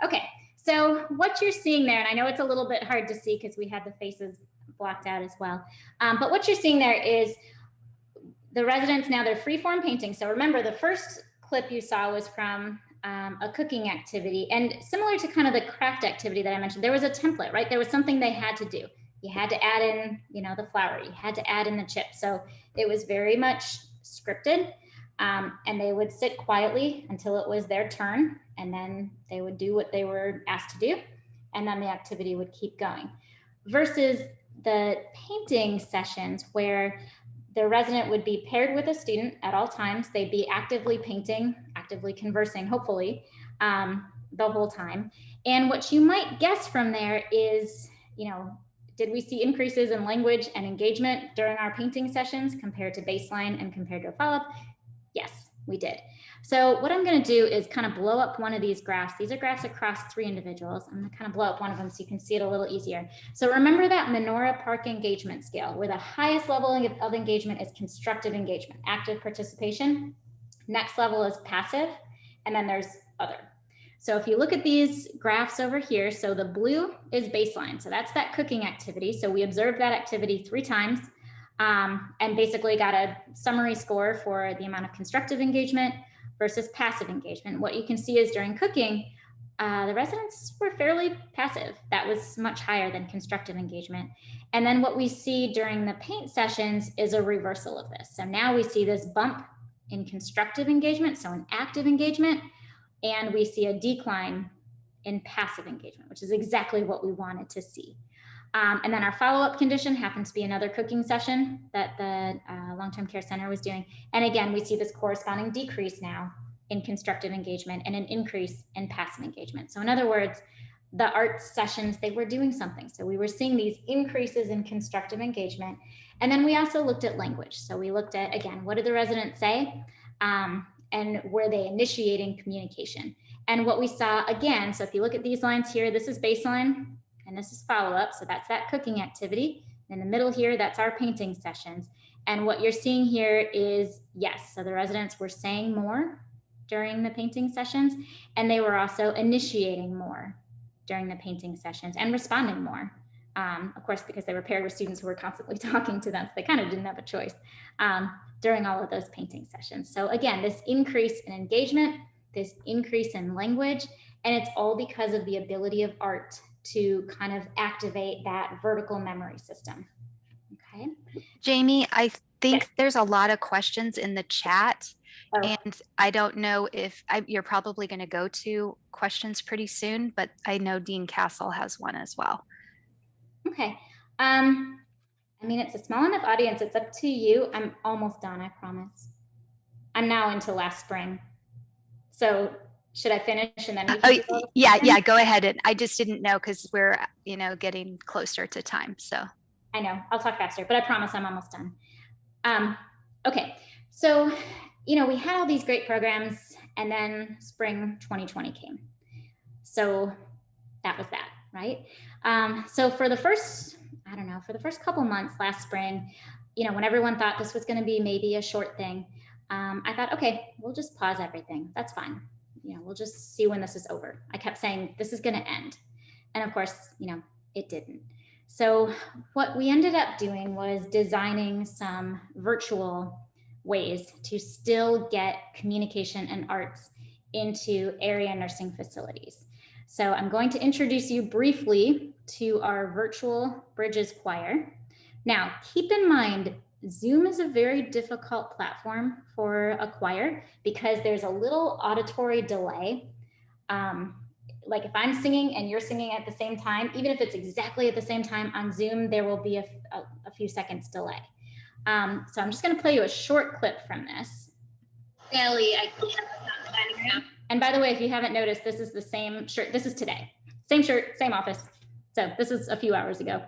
Okay, so what you're seeing there, and I know it's a little bit hard to see because we had the faces blocked out as well, but what you're seeing there is the residents now, they're freeform painting. So remember, the first clip you saw was from a cooking activity, and similar to kind of the craft activity that I mentioned, there was a template, right? There was something they had to do. You had to add in, the flour, you had to add in the chips. So it was very much scripted, and they would sit quietly until it was their turn, and then they would do what they were asked to do, and then the activity would keep going. Versus the painting sessions where the resident would be paired with a student at all times. They'd be actively painting, actively conversing, hopefully, the whole time. And what you might guess from there is, did we see increases in language and engagement during our painting sessions compared to baseline and compared to a follow-up? Yes, we did. So what I'm going to do is kind of blow up one of these graphs. These are graphs across 3 individuals. I'm going to kind of blow up one of them so you can see it a little easier. So remember that Menorah Park engagement scale, where the highest level of engagement is constructive engagement, active participation. Next level is passive, and then there's other. So if you look at these graphs over here, so the blue is baseline. So that's that cooking activity. So we observed that activity 3 times. And basically got a summary score for the amount of constructive engagement versus passive engagement. What you can see is during cooking, the residents were fairly passive. That was much higher than constructive engagement. And then what we see during the paint sessions is a reversal of this. So now we see this bump in constructive engagement, so in active engagement, and we see a decline in passive engagement, which is exactly what we wanted to see. And then our follow-up condition happened to be another cooking session that the long-term care center was doing. And again, we see this corresponding decrease now in constructive engagement and an increase in passive engagement. So in other words, the art sessions, they were doing something. So we were seeing these increases in constructive engagement. And then we also looked at language. So we looked at, again, what did the residents say? And were they initiating communication? And what we saw, again, so if you look at these lines here, this is baseline, and this is follow-up. So that's that cooking activity. In the middle here, that's our painting sessions. And what you're seeing here is, yes, so the residents were saying more during the painting sessions, and they were also initiating more during the painting sessions and responding more Of course, because they were paired with students who were constantly talking to them, so they kind of didn't have a choice during all of those painting sessions. So again, this increase in engagement, this increase in language, and it's all because of the ability of art to kind of activate that vertical memory system. Okay. Jamie, I think Yes. there's a lot of questions in the chat, Oh. and I don't know if you're probably going to go to questions pretty soon, but I know Dean Castle has one as well. Okay. I mean, it's a small enough audience. It's up to you. I'm almost done, I promise. I'm now into last spring. So should I finish and then we can yeah, go ahead. And I just didn't know because we're, getting closer to time. So I know I'll talk faster, but I promise I'm almost done. Okay. So, we had all these great programs, and then spring 2020 came. So that was that, right? So for the first couple months last spring, when everyone thought this was going to be maybe a short thing, I thought, okay, we'll just pause everything. That's fine. We'll just see when this is over. I kept saying, this is going to end. And of course, it didn't. So what we ended up doing was designing some virtual ways to still get communication and arts into area nursing facilities. So I'm going to introduce you briefly to our virtual Bridges Choir. Now, keep in mind, Zoom is a very difficult platform for a choir because there's a little auditory delay. Like if I'm singing and you're singing at the same time, even if it's exactly at the same time on Zoom, there will be a few seconds delay. So I'm just going to play you a short clip from this. Ellie, And by the way, if you haven't noticed, this is the same shirt. This is today. Same shirt, same office. So this is a few hours ago.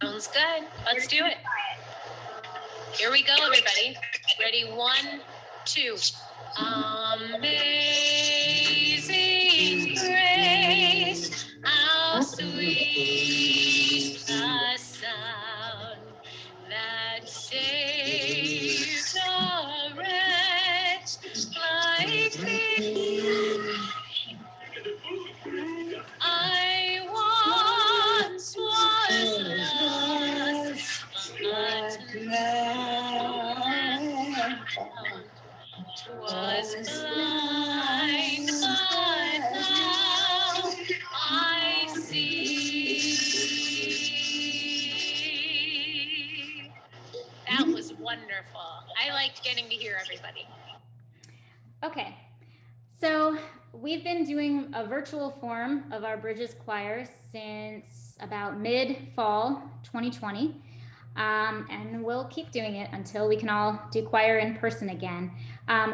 Sounds good. Let's do it. Here we go, everybody. Ready? 1, 2. Amazing grace, how sweet the sound that saves a wretch like me. I once was lost, but now was blind, but now I see. That was wonderful. I liked getting to hear everybody. Okay, so we've been doing a virtual form of our Bridges Choir since about mid-fall 2020. And we'll keep doing it until we can all do choir in person again.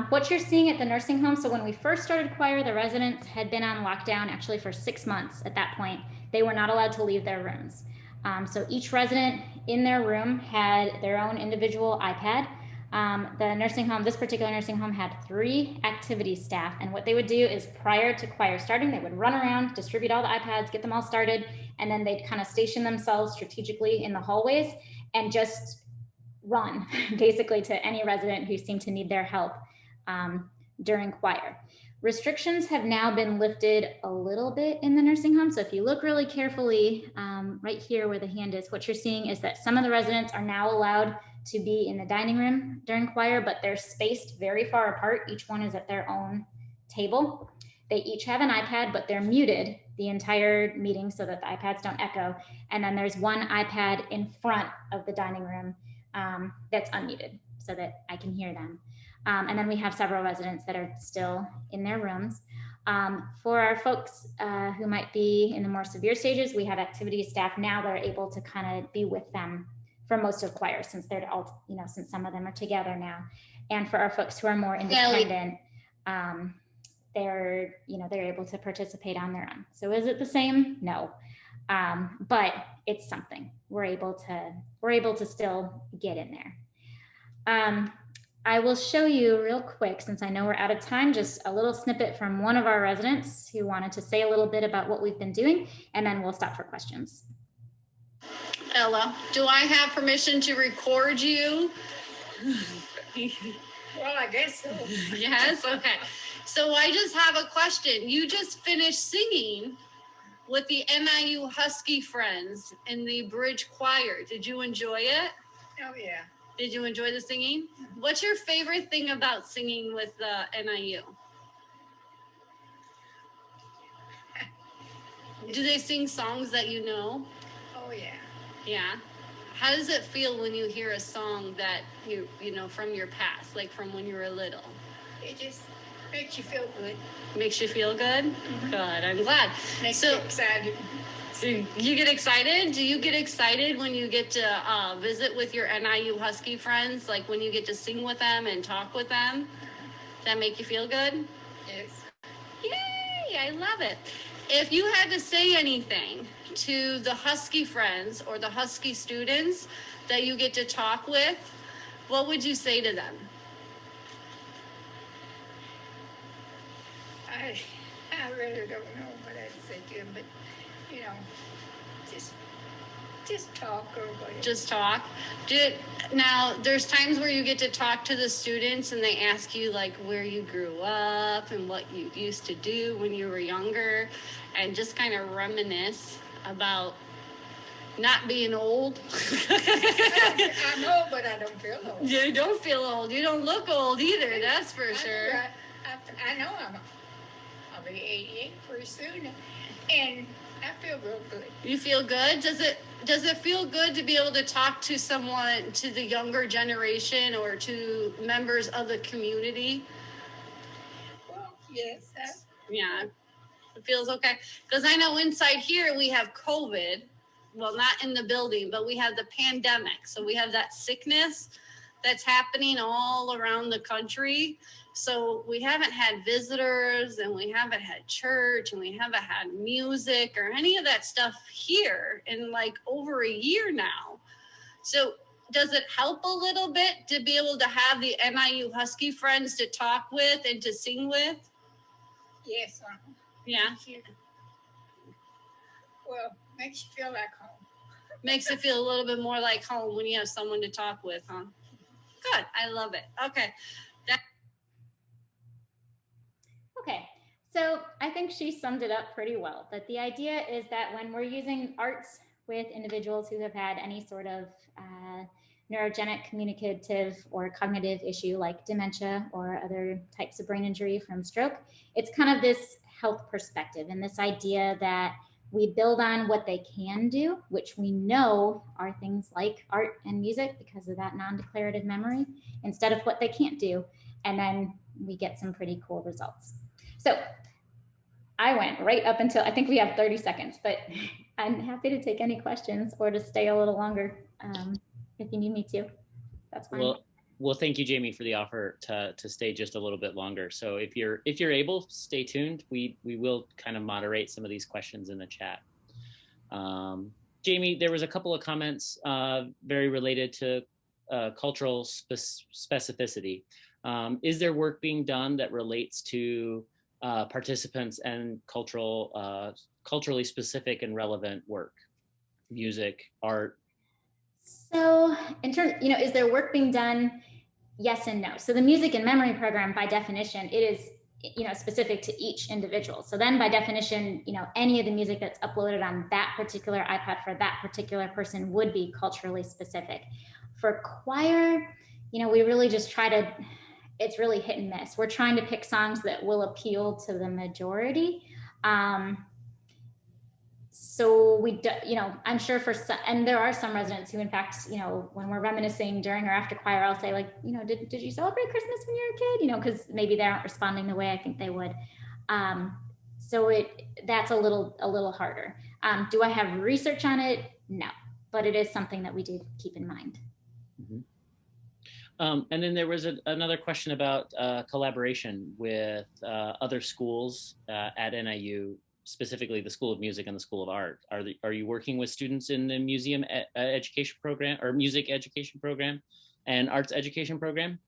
What you're seeing at the nursing home, so when we first started choir, the residents had been on lockdown actually for 6 months at that point. They were not allowed to leave their rooms. So each resident in their room had their own individual iPad. The nursing home, this particular nursing home, had 3 activity staff, and what they would do is prior to choir starting, they would run around, distribute all the iPads, get them all started, and then they'd kind of station themselves strategically in the hallways and just run basically to any resident who seemed to need their help during choir. Restrictions have now been lifted a little bit in the nursing home. So if you look really carefully right here where the hand is, what you're seeing is that some of the residents are now allowed to be in the dining room during choir, but they're spaced very far apart. Each one is at their own table. They each have an iPad, but they're muted the entire meeting so that the iPads don't echo. And then there's one iPad in front of the dining room that's unmuted so that I can hear them. And then we have several residents that are still in their rooms. For our folks who might be in the more severe stages, we have activity staff now that are able to kind of be with them for most of choir, since they're all, since some of them are together now. And for our folks who are more independent, they're able to participate on their own. So is it the same? No, but it's something. We're able to still get in there. I will show you real quick, since I know we're out of time, just a little snippet from one of our residents who wanted to say a little bit about what we've been doing, and then we'll stop for questions. Ella, do I have permission to record you? Well, I guess so. Yes, okay. So I just have a question. You just finished singing with the NIU Husky Friends in the Bridge Choir. Did you enjoy it? Oh, yeah. Did you enjoy the singing? What's your favorite thing about singing with the NIU? Do they sing songs that you know? Oh, yeah. Yeah. How does it feel when you hear a song that you know from your past, like from when you were little? It just makes you feel good. Makes you feel good? Mm-hmm. Good, I'm glad. Makes you excited. So you get excited? Do you get excited when you get to visit with your NIU Husky friends? Like when you get to sing with them and talk with them? Does that make you feel good? Yes. Yay, I love it. If you had to say anything to the Husky friends or the Husky students that you get to talk with, what would you say to them? I really don't know what I'd say to him, but, you know, just talk or whatever. Just talk. Now, there's times where you get to talk to the students and they ask you like where you grew up and what you used to do when you were younger and just kind of reminisce about not being old. I'm old, but I don't feel old. You don't feel old. You don't look old either, that's for sure. I know I'll be 88 pretty soon, and I feel real good. You feel good? Does it feel good to be able to talk to someone, to the younger generation or to members of the community? Well, yes. Yeah, it feels okay. Because I know inside here we have COVID. Well, not in the building, but we have the pandemic. So we have that sickness that's happening all around the country. So we haven't had visitors and we haven't had church and we haven't had music or any of that stuff here in like over a year now. So does it help a little bit to be able to have the NIU Husky friends to talk with and to sing with? Yes. Yeah. Well, makes you feel like home. Makes it feel a little bit more like home when you have someone to talk with, huh? Good. I love it. Okay. Okay, so I think she summed it up pretty well, that the idea is that when we're using arts with individuals who have had any sort of neurogenic, communicative, or cognitive issue like dementia or other types of brain injury from stroke, it's kind of this health perspective and this idea that we build on what they can do, which we know are things like art and music because of that non-declarative memory, instead of what they can't do. And then we get some pretty cool results. So I went right up until, I think we have 30 seconds, but I'm happy to take any questions or to stay a little longer if you need me to. That's fine. Well, thank you, Jamie, for the offer to stay just a little bit longer. So if you're able, stay tuned. We will kind of moderate some of these questions in the chat. Jamie, there was a couple of comments very related to cultural specificity. Is there work being done that relates to participants and culturally specific and relevant work, music, art? So in terms, is there work being done? Yes and no. So the music and memory program, by definition, it is, specific to each individual. So then by definition, any of the music that's uploaded on that particular iPad for that particular person would be culturally specific. For choir, we really just try to, it's really hit and miss. We're trying to pick songs that will appeal to the majority. So we do, I'm sure for some, and there are some residents who, in fact, when we're reminiscing during or after choir, I'll say like, did you celebrate Christmas when you were a kid? Because maybe they aren't responding the way I think they would. So that's a little harder. Do I have research on it? No, but it is something that we do keep in mind. Mm-hmm. And then there was another question about collaboration with other schools at NIU, specifically the School of Music and the School of Art. Are you working with students in the museum education program or music education program and arts education program?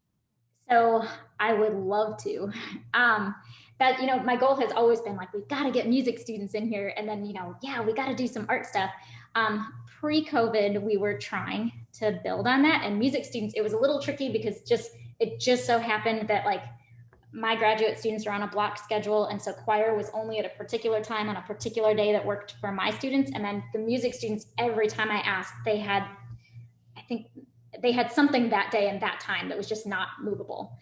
So I would love to. That, my goal has always been like, we've got to get music students in here. And then, we got to do some art stuff. Pre-COVID, we were trying to build on that, and music students, it was a little tricky because it just so happened that like my graduate students are on a block schedule, and so choir was only at a particular time on a particular day that worked for my students. And then the music students, every time I asked, they had, I think they had something that day and that time that was just not movable.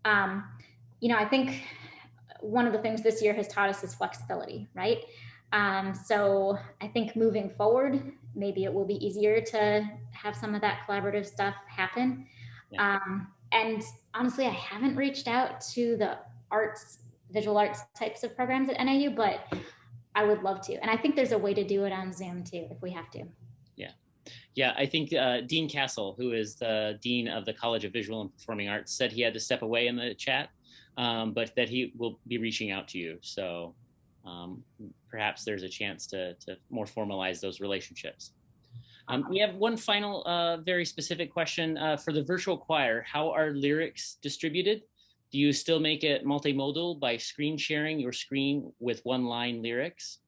You know, I think one of the things this year has taught us is flexibility, right? So I think moving forward, maybe it will be easier to have some of that collaborative stuff happen. Yeah. And honestly, I haven't reached out to the arts, visual arts types of programs at NIU, but I would love to. And I think there's a way to do it on Zoom too, if we have to. Yeah. Yeah, I think Dean Castle, who is the Dean of the College of Visual and Performing Arts, said he had to step away in the chat, but that he will be reaching out to you. So perhaps there's a chance to more formalize those relationships. We have one final very specific question for the virtual choir. How are lyrics distributed? Do you still make it multimodal by screen sharing your screen with one-line lyrics?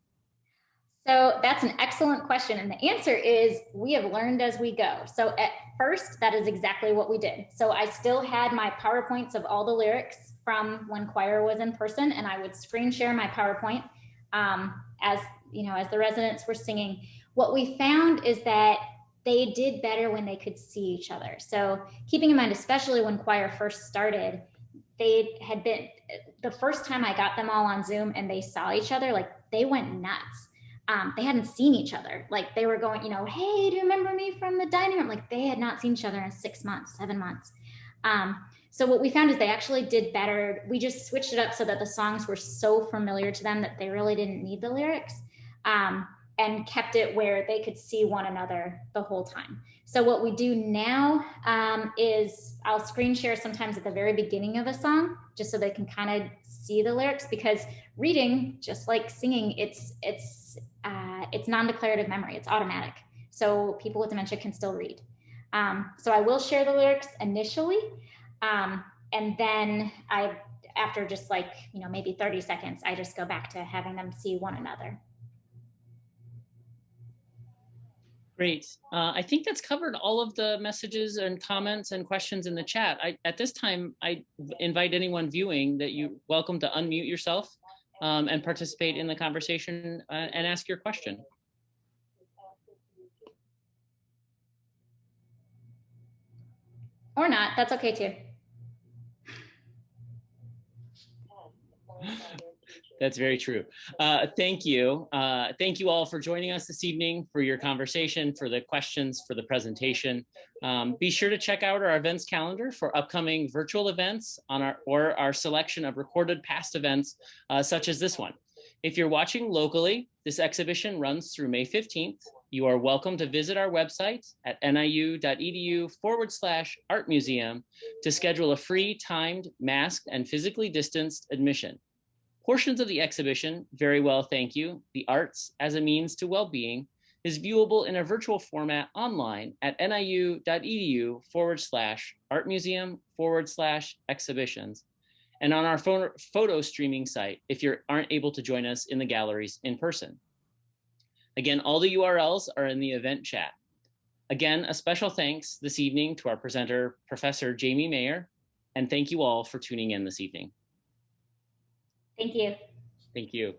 So that's an excellent question. And the answer is we have learned as we go. So at first, that is exactly what we did. So I still had my PowerPoints of all the lyrics from when choir was in person, and I would screen share my PowerPoint as you know, as the residents were singing. What we found is that they did better when they could see each other. So keeping in mind, especially when choir first started, they had been, the first time I got them all on Zoom and they saw each other, like they went nuts. They hadn't seen each other. Like they were going, you know, hey, do you remember me from the dining room? Like they had not seen each other in 6 months, 7 months. So what we found is they actually did better. We just switched it up so that the songs were so familiar to them that they really didn't need the lyrics. And kept it where they could see one another the whole time. So what we do now is I'll screen share sometimes at the very beginning of a song, just so they can kind of see the lyrics, because reading, just like singing, it's non-declarative memory, it's automatic. So people with dementia can still read. So I will share the lyrics initially, and then after just like, you know, maybe 30 seconds, I just go back to having them see one another. Great. I think that's covered all of the messages and comments and questions in the chat. At this time, I invite anyone viewing that you're welcome to unmute yourself and participate in the conversation and ask your question. Or not, that's okay too. That's very true. Thank you. Thank you all for joining us this evening, for your conversation, for the questions, for the presentation. Be sure to check out our events calendar for upcoming virtual events on our selection of recorded past events, such as this one. If you're watching locally, this exhibition runs through May 15th. You are welcome to visit our website at niu.edu/art museum to schedule a free, timed, masked, and physically distanced admission. Portions of the exhibition, Very Well, Thank You, The Arts as a Means to Wellbeing, is viewable in a virtual format online at niu.edu/art museum/exhibitions, and on our photo streaming site if you aren't able to join us in the galleries in person. Again, all the URLs are in the event chat. Again, a special thanks this evening to our presenter, Professor Jamie Mayer, and thank you all for tuning in this evening. Thank you. Thank you.